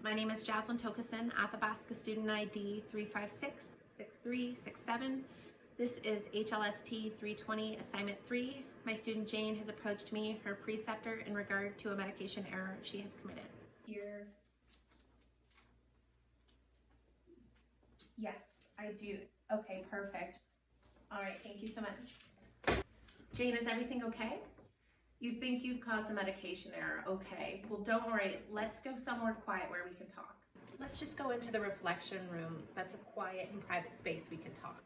My name is Jaslyn Tokason, Athabasca student ID 3566367. This is HLST 320 assignment 3. My student Jane has approached me, her preceptor, in regard to a medication error she has committed. Here. Yes, I do. Okay, perfect. All right, thank you so much. Jane, is everything okay? You think you've caused a medication error. Okay, well don't worry. Let's go somewhere quiet where we can talk. Let's just go into the reflection room. That's a quiet and private space we can talk.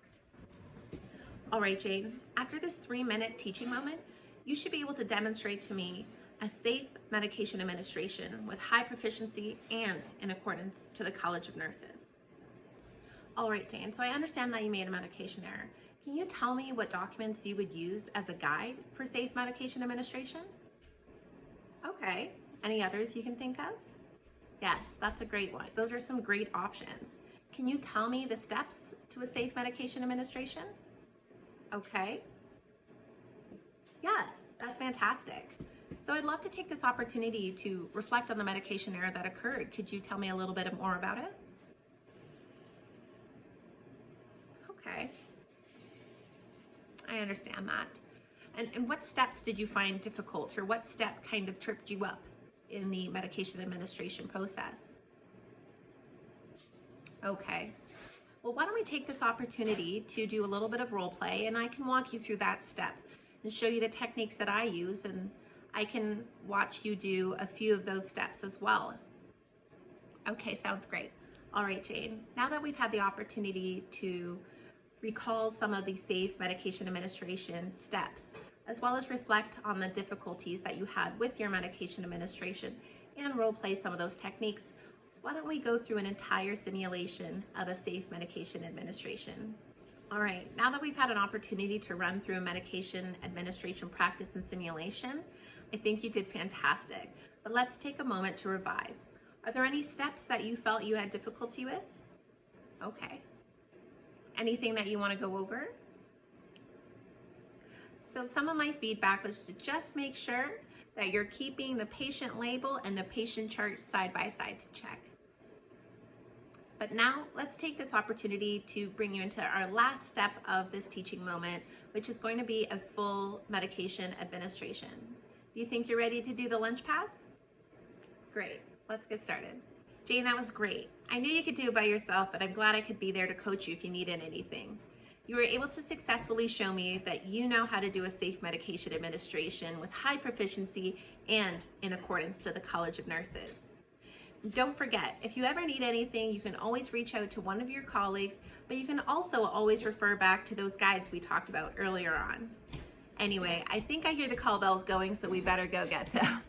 All right, Jane, after this 3-minute teaching moment, you should be able to demonstrate to me a safe medication administration with high proficiency and in accordance to the College of Nurses. All right, Jane, so I understand that you made a medication error. Can you tell me what documents you would use as a guide for safe medication administration? Okay, any others you can think of? Yes, that's a great one. Those are some great options. Can you tell me the steps to a safe medication administration? Okay. Yes, that's fantastic. So I'd love to take this opportunity to reflect on the medication error that occurred. Could you tell me a little bit more about it? Okay. I understand that. And what steps did you find difficult, or what step kind of tripped you up in the medication administration process? Okay. Well, why don't we take this opportunity to do a little bit of role play, and I can walk you through that step and show you the techniques that I use, and I can watch you do a few of those steps as well. Okay, sounds great. All right, Jane, now that we've had the opportunity to recall some of the safe medication administration steps, as well as reflect on the difficulties that you had with your medication administration and role play some of those techniques, why don't we go through an entire simulation of a safe medication administration? All right, now that we've had an opportunity to run through a medication administration practice and simulation, I think you did fantastic, but let's take a moment to revise. Are there any steps that you felt you had difficulty with? Okay. Anything that you want to go over? So some of my feedback was to just make sure that you're keeping the patient label and the patient chart side by side to check. But now let's take this opportunity to bring you into our last step of this teaching moment, which is going to be a full medication administration. Do you think you're ready to do the lunch pass? Great, let's get started. Jane, that was great. I knew you could do it by yourself, but I'm glad I could be there to coach you if you needed anything. You were able to successfully show me that you know how to do a safe medication administration with high proficiency and in accordance to the College of Nurses. Don't forget, if you ever need anything, you can always reach out to one of your colleagues, but you can also always refer back to those guides we talked about earlier on. Anyway, I think I hear the call bells going, so we better go get them.